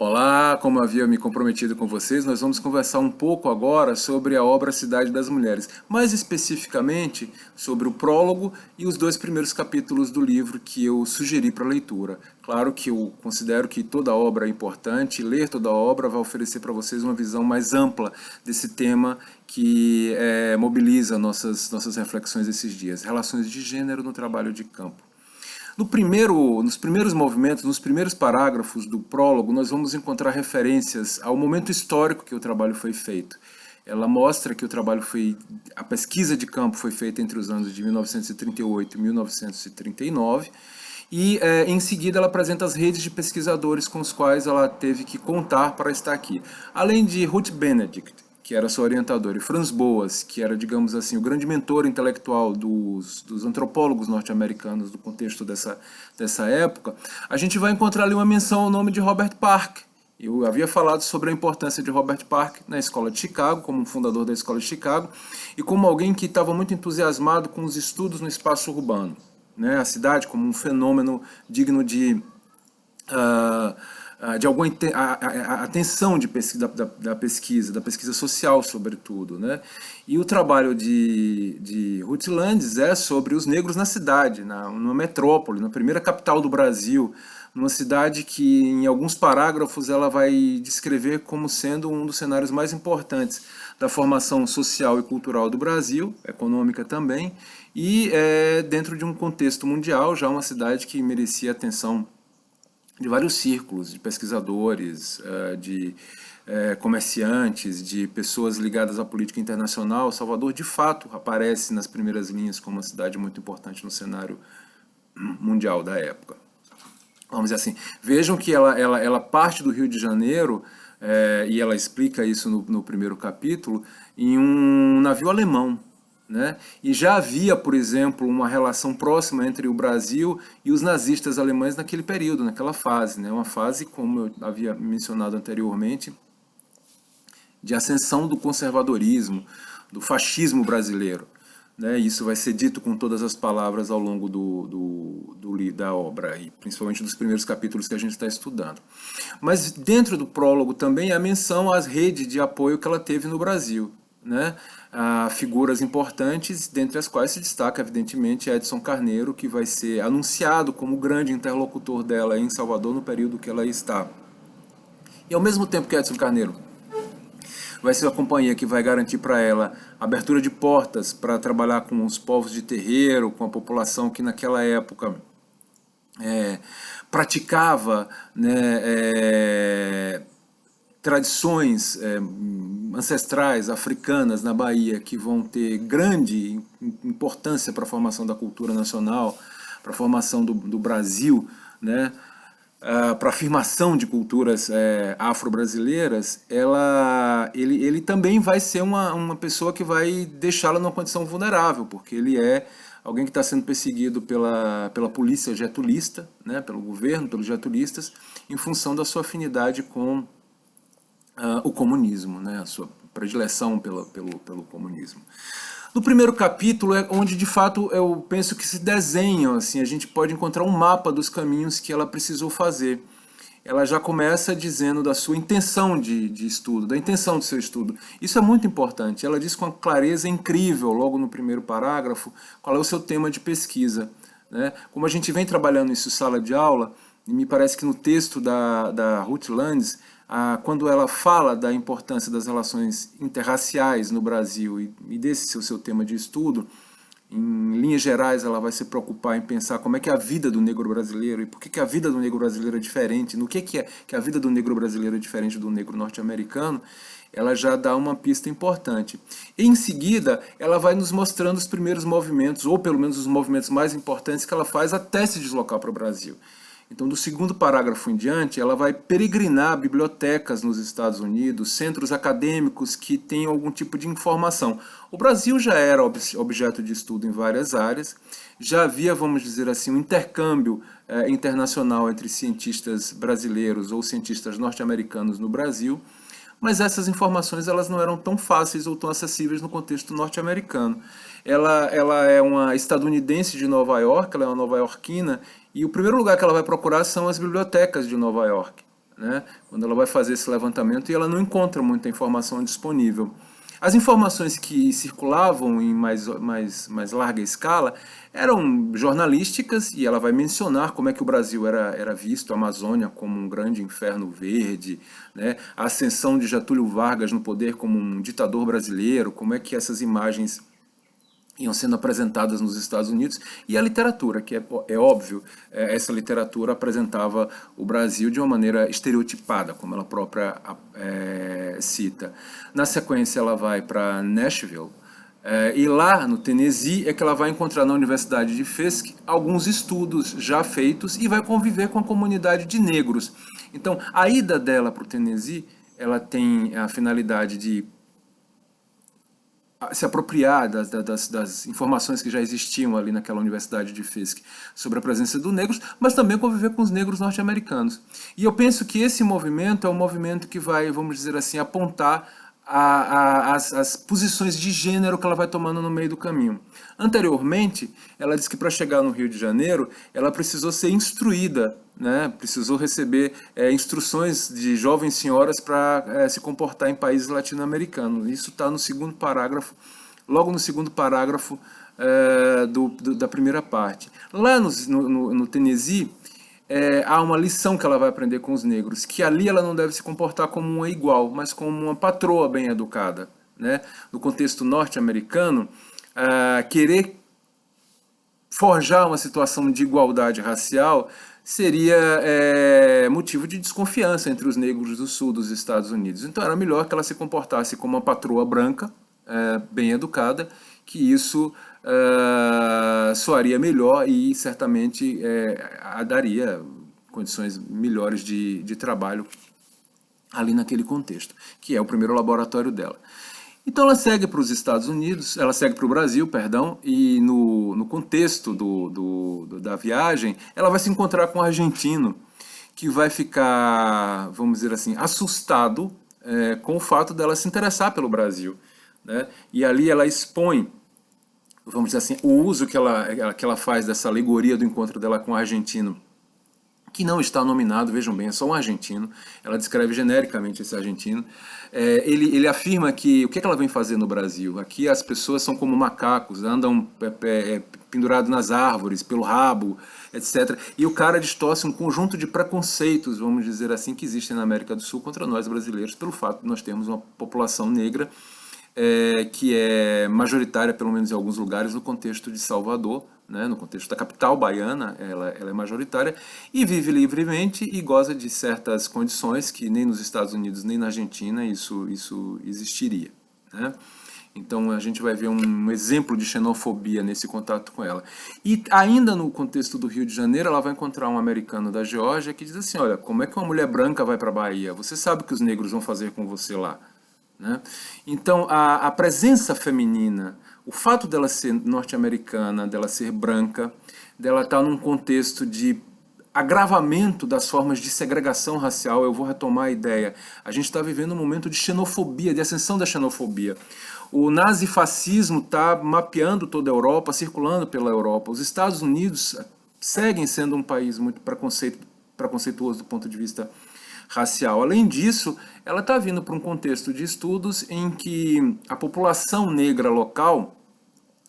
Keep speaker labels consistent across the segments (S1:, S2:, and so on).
S1: Olá, como eu havia me comprometido com vocês, nós vamos conversar um pouco agora sobre a obra Cidade das Mulheres, mais especificamente sobre o prólogo e os dois primeiros capítulos do livro que eu sugeri para leitura. Claro que eu considero que toda obra é importante, e ler toda a obra vai oferecer para vocês uma visão mais ampla desse tema que mobiliza nossas reflexões esses dias, relações de gênero no trabalho de campo. Nos primeiros movimentos, nos primeiros parágrafos do prólogo, nós vamos encontrar referências ao momento histórico que o trabalho foi feito. Ela mostra que a pesquisa de campo foi feita entre os anos de 1938 e 1939, e em seguida ela apresenta as redes de pesquisadores com os quais ela teve que contar para estar aqui. Além de Ruth Benedict, que era sua orientadora, e Franz Boas, que era, digamos assim, o grande mentor intelectual dos antropólogos norte-americanos do contexto dessa época, a gente vai encontrar ali uma menção ao nome de Robert Park. Eu havia falado sobre a importância de Robert Park na Escola de Chicago, como um fundador da Escola de Chicago, e como alguém que estava muito entusiasmado com os estudos no espaço urbano, né? A cidade como um fenômeno digno de alguma atenção da pesquisa social, sobretudo, né? E o trabalho de Ruth Landes é sobre os negros na cidade, numa metrópole, na primeira capital do Brasil, numa cidade que, em alguns parágrafos, ela vai descrever como sendo um dos cenários mais importantes da formação social e cultural do Brasil, econômica também, e dentro de um contexto mundial, já uma cidade que merecia atenção de vários círculos, de pesquisadores, de comerciantes, de pessoas ligadas à política internacional. Salvador, de fato, aparece nas primeiras linhas como uma cidade muito importante no cenário mundial da época. Vamos dizer assim, vejam que ela parte do Rio de Janeiro, e ela explica isso no primeiro capítulo, em um navio alemão, né? E já havia, por exemplo, uma relação próxima entre o Brasil e os nazistas alemães naquele período, naquela fase, né? Uma fase, como eu havia mencionado anteriormente, de ascensão do conservadorismo, do fascismo brasileiro, né? Isso vai ser dito com todas as palavras ao longo da obra, e principalmente dos primeiros capítulos que a gente está estudando. Mas dentro do prólogo também há menção às redes de apoio que ela teve no Brasil, né? Figuras importantes, dentre as quais se destaca, evidentemente, Edson Carneiro, que vai ser anunciado como o grande interlocutor dela em Salvador no período que ela está. E ao mesmo tempo que Edson Carneiro vai ser a companhia que vai garantir para ela abertura de portas para trabalhar com os povos de terreiro, com a população que naquela época praticava, né, tradições ancestrais africanas na Bahia que vão ter grande importância para a formação da cultura nacional, para a formação do Brasil, né? Para a afirmação de culturas afro-brasileiras, ele também vai ser uma pessoa que vai deixá-la numa condição vulnerável, porque ele é alguém que está sendo perseguido pela polícia getulista, né, pelo governo, pelos getulistas, em função da sua afinidade com o comunismo, né, a sua predileção pelo comunismo. No primeiro capítulo é onde, de fato, eu penso que se desenham, assim, a gente pode encontrar um mapa dos caminhos que ela precisou fazer. Ela já começa dizendo da sua intenção de estudo, da intenção do seu estudo. Isso é muito importante. Ela diz com uma clareza incrível, logo no primeiro parágrafo, qual é o seu tema de pesquisa, né? Como a gente vem trabalhando isso em sala de aula, e me parece que no texto da Ruth Landes, quando ela fala da importância das relações interraciais no Brasil e desse ser o seu tema de estudo, em linhas gerais ela vai se preocupar em pensar como é que é a vida do negro brasileiro e por que a vida do negro brasileiro é diferente, no que é que a vida do negro brasileiro é diferente do negro norte-americano. Ela já dá uma pista importante. Em seguida, ela vai nos mostrando os primeiros movimentos, ou pelo menos os movimentos mais importantes que ela faz até se deslocar para o Brasil. Então, do segundo parágrafo em diante, ela vai peregrinar bibliotecas nos Estados Unidos, centros acadêmicos que têm algum tipo de informação. O Brasil já era objeto de estudo em várias áreas, já havia, vamos dizer assim, um intercâmbio internacional entre cientistas brasileiros ou cientistas norte-americanos no Brasil, mas essas informações elas não eram tão fáceis ou tão acessíveis no contexto norte-americano. Ela é uma estadunidense de Nova York, ela é uma nova-iorquina, e o primeiro lugar que ela vai procurar são as bibliotecas de Nova York, né, quando ela vai fazer esse levantamento e ela não encontra muita informação disponível. As informações que circulavam em mais larga escala eram jornalísticas, e ela vai mencionar como é que o Brasil era visto, a Amazônia como um grande inferno verde, né? A ascensão de Getúlio Vargas no poder como um ditador brasileiro, como é que essas imagens iam sendo apresentadas nos Estados Unidos, e a literatura, que é óbvio, essa literatura apresentava o Brasil de uma maneira estereotipada, como ela própria cita. Na sequência, ela vai para Nashville, e lá no Tennessee é que ela vai encontrar na Universidade de Fisk alguns estudos já feitos e vai conviver com a comunidade de negros. Então, a ida dela para o Tennessee, ela tem a finalidade de se apropriar das informações que já existiam ali naquela Universidade de Fisk sobre a presença dos negros, mas também conviver com os negros norte-americanos. E eu penso que esse movimento é um movimento que vai, vamos dizer assim, apontar as posições de gênero que ela vai tomando no meio do caminho. Anteriormente, ela disse que para chegar no Rio de Janeiro, ela precisou ser instruída, né? Precisou receber instruções de jovens senhoras para se comportar em países latino-americanos. Isso está no segundo parágrafo, logo no segundo parágrafo da primeira parte. Lá no Tennessee, há uma lição que ela vai aprender com os negros, que ali ela não deve se comportar como uma igual, mas como uma patroa bem educada, né? No contexto norte-americano, querer forjar uma situação de igualdade racial seria motivo de desconfiança entre os negros do sul dos Estados Unidos. Então era melhor que ela se comportasse como uma patroa branca, bem educada, que isso soaria melhor e certamente daria condições melhores de trabalho ali naquele contexto, que é o primeiro laboratório dela. Então ela segue para os Estados Unidos, ela segue para o Brasil, perdão, e no contexto da viagem, ela vai se encontrar com um argentino que vai ficar, vamos dizer assim, assustado com o fato dela se interessar pelo Brasil, né? E ali ela expõe, vamos dizer assim, o uso que ela faz dessa alegoria do encontro dela com o argentino, que não está nominado, vejam bem, é só um argentino, ela descreve genericamente esse argentino. Ele afirma que o que ela vem fazer no Brasil? Aqui as pessoas são como macacos, andam pendurados nas árvores, pelo rabo, etc. E o cara distorce um conjunto de preconceitos, vamos dizer assim, que existem na América do Sul contra nós brasileiros, pelo fato de nós termos uma população negra que é majoritária, pelo menos em alguns lugares, no contexto de Salvador, né, no contexto da capital baiana, ela é majoritária, e vive livremente e goza de certas condições que nem nos Estados Unidos nem na Argentina isso existiria, né? Então a gente vai ver um exemplo de xenofobia nesse contato com ela. E ainda no contexto do Rio de Janeiro, ela vai encontrar um americano da Geórgia que diz assim, olha, como é que uma mulher branca vai para a Bahia? Você sabe o que os negros vão fazer com você lá, né? Então a presença feminina, o fato dela ser norte-americana, dela ser branca, dela estar num contexto de agravamento das formas de segregação racial, eu vou retomar a ideia. A gente está vivendo um momento de xenofobia, de ascensão da xenofobia. O nazifascismo está mapeando toda a Europa, circulando pela Europa. Os Estados Unidos seguem sendo um país muito preconceituoso do ponto de vista racial. Além disso, ela está vindo para um contexto de estudos em que a população negra local,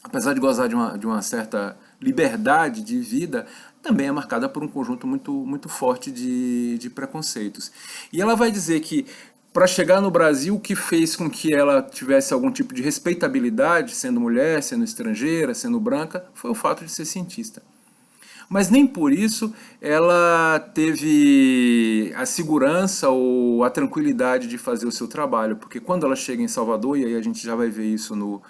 S1: apesar de gozar de uma certa liberdade de vida, também é marcada por um conjunto muito forte de preconceitos. E ela vai dizer que, para chegar no Brasil, o que fez com que ela tivesse algum tipo de respeitabilidade, sendo mulher, sendo estrangeira, sendo branca, foi o fato de ser cientista. Mas nem por isso ela teve a segurança ou a tranquilidade de fazer o seu trabalho, porque quando ela chega em Salvador, e aí a gente já vai ver isso no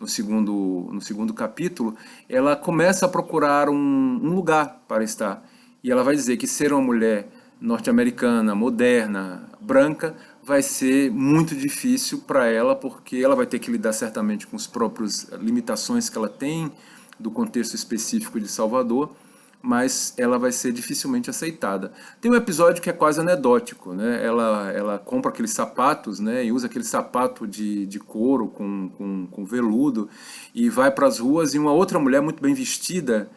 S1: segundo capítulo, ela começa a procurar um lugar para estar. E ela vai dizer que ser uma mulher norte-americana, moderna, branca, vai ser muito difícil para ela, porque ela vai ter que lidar certamente com as próprias limitações que ela tem do contexto específico de Salvador, mas ela vai ser dificilmente aceitada. Tem um episódio que é quase anedótico, né? Ela compra aqueles sapatos, né? E usa aquele sapato de couro com veludo e vai para as ruas, e uma outra mulher muito bem vestida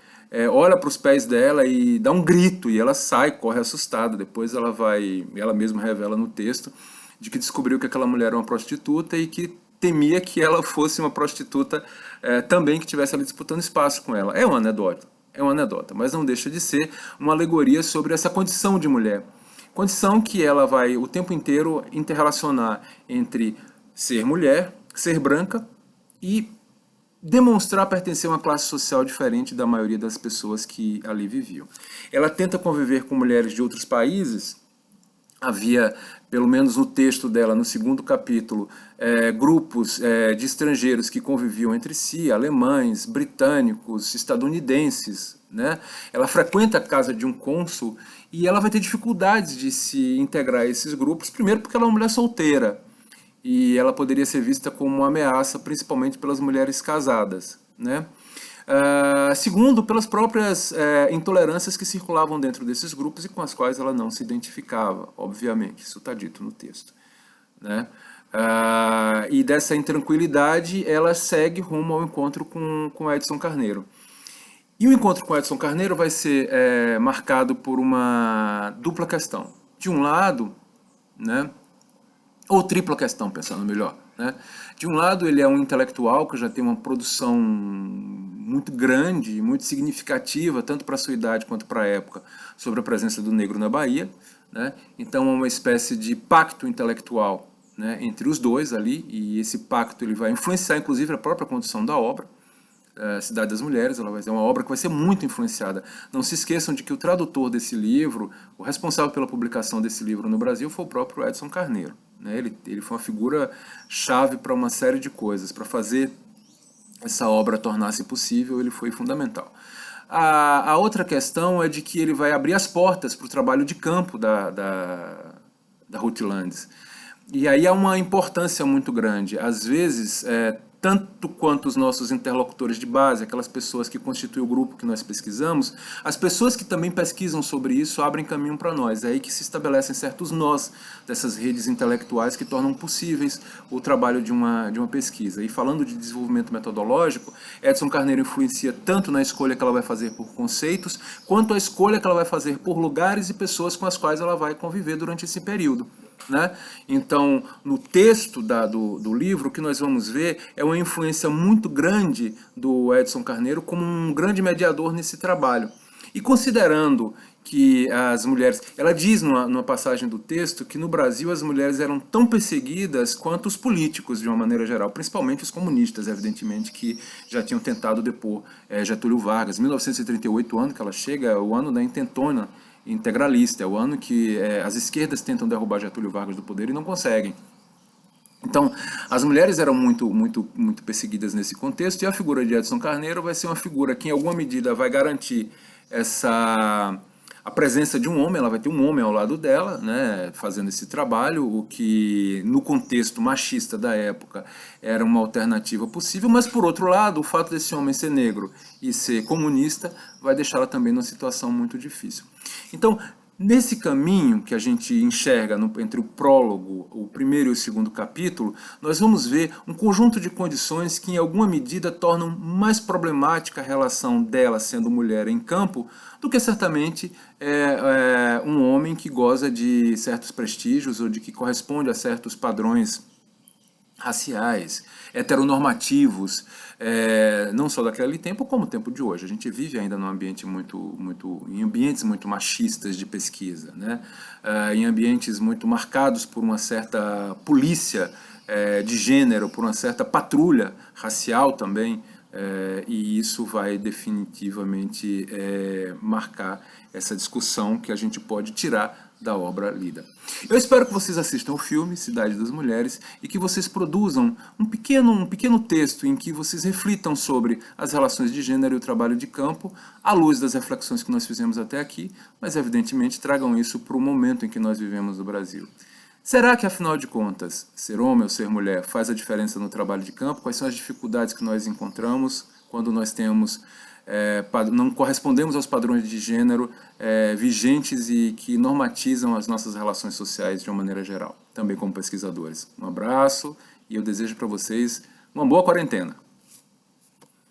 S1: olha para os pés dela e dá um grito, e ela sai, corre assustada. Depois ela mesma revela no texto, de que descobriu que aquela mulher era uma prostituta e que temia que ela fosse uma prostituta também, que estivesse ali disputando espaço com ela. É uma anedota, mas não deixa de ser uma alegoria sobre essa condição de mulher. Condição que ela vai o tempo inteiro interrelacionar entre ser mulher, ser branca e demonstrar pertencer a uma classe social diferente da maioria das pessoas que ali viviam. Ela tenta conviver com mulheres de outros países. Havia, pelo menos no texto dela, no segundo capítulo, grupos de estrangeiros que conviviam entre si, alemães, britânicos, estadunidenses, né? Ela frequenta a casa de um cônsul e ela vai ter dificuldades de se integrar a esses grupos, primeiro porque ela é uma mulher solteira, e ela poderia ser vista como uma ameaça, principalmente pelas mulheres casadas, né? Segundo, pelas próprias intolerâncias que circulavam dentro desses grupos e com as quais ela não se identificava, obviamente, isso está dito no texto, né? E dessa intranquilidade ela segue rumo ao encontro com Edson Carneiro. E o encontro com Edson Carneiro vai ser marcado por uma dupla questão. De um lado, né, ou tripla questão, pensando melhor, né? De um lado, ele é um intelectual que já tem uma produção muito grande, muito significativa, tanto para a sua idade quanto para a época, sobre a presença do negro na Bahia, né? Então é uma espécie de pacto intelectual, né, entre os dois ali, e esse pacto ele vai influenciar inclusive a própria condução da obra. Cidade das Mulheres, ela vai ser uma obra que vai ser muito influenciada. Não se esqueçam de que o tradutor desse livro, o responsável pela publicação desse livro no Brasil, foi o próprio Edson Carneiro, né? Ele foi uma figura chave para uma série de coisas. Para fazer essa obra tornar-se possível, ele foi fundamental. A outra questão é de que ele vai abrir as portas para o trabalho de campo da Ruth Landes. E aí há uma importância muito grande. Às vezes, tanto quanto os nossos interlocutores de base, aquelas pessoas que constituem o grupo que nós pesquisamos, as pessoas que também pesquisam sobre isso abrem caminho para nós. É aí que se estabelecem certos nós dessas redes intelectuais que tornam possíveis o trabalho de uma pesquisa. E falando de desenvolvimento metodológico, Edson Carneiro influencia tanto na escolha que ela vai fazer por conceitos, quanto a escolha que ela vai fazer por lugares e pessoas com as quais ela vai conviver durante esse período, né? Então, no texto do livro, o que nós vamos ver é uma influência muito grande do Edson Carneiro como um grande mediador nesse trabalho. E considerando que as mulheres... Ela diz numa passagem do texto que no Brasil as mulheres eram tão perseguidas quanto os políticos, de uma maneira geral, principalmente os comunistas, evidentemente, que já tinham tentado depor Getúlio Vargas. 1938, o ano que ela chega, é o ano da intentona integralista, é o ano que as esquerdas tentam derrubar Getúlio Vargas do poder e não conseguem. Então, as mulheres eram muito perseguidas nesse contexto, e a figura de Edson Carneiro vai ser uma figura que, em alguma medida, vai garantir a presença de um homem. Ela vai ter um homem ao lado dela, né, fazendo esse trabalho, o que, no contexto machista da época, era uma alternativa possível, mas, por outro lado, o fato desse homem ser negro e ser comunista vai deixá-la também numa situação muito difícil. Então, nesse caminho que a gente enxerga entre o prólogo, o primeiro e o segundo capítulo, nós vamos ver um conjunto de condições que, em alguma medida, tornam mais problemática a relação dela sendo mulher em campo do que certamente um homem que goza de certos prestígios ou de que corresponde a certos padrões raciais, heteronormativos, não só daquele tempo, como o tempo de hoje. A gente vive ainda num ambiente em ambientes muito machistas de pesquisa, né? Em ambientes muito marcados por uma certa polícia de gênero, por uma certa patrulha racial também, e isso vai definitivamente marcar essa discussão que a gente pode tirar da obra lida. Eu espero que vocês assistam o filme Cidade das Mulheres e que vocês produzam um pequeno texto em que vocês reflitam sobre as relações de gênero e o trabalho de campo, à luz das reflexões que nós fizemos até aqui, mas evidentemente tragam isso para o momento em que nós vivemos no Brasil. Será que, afinal de contas, ser homem ou ser mulher faz a diferença no trabalho de campo? Quais são as dificuldades que nós encontramos quando nós não correspondemos aos padrões de gênero vigentes e que normatizam as nossas relações sociais de uma maneira geral, também como pesquisadores? Um abraço e eu desejo para vocês uma boa quarentena.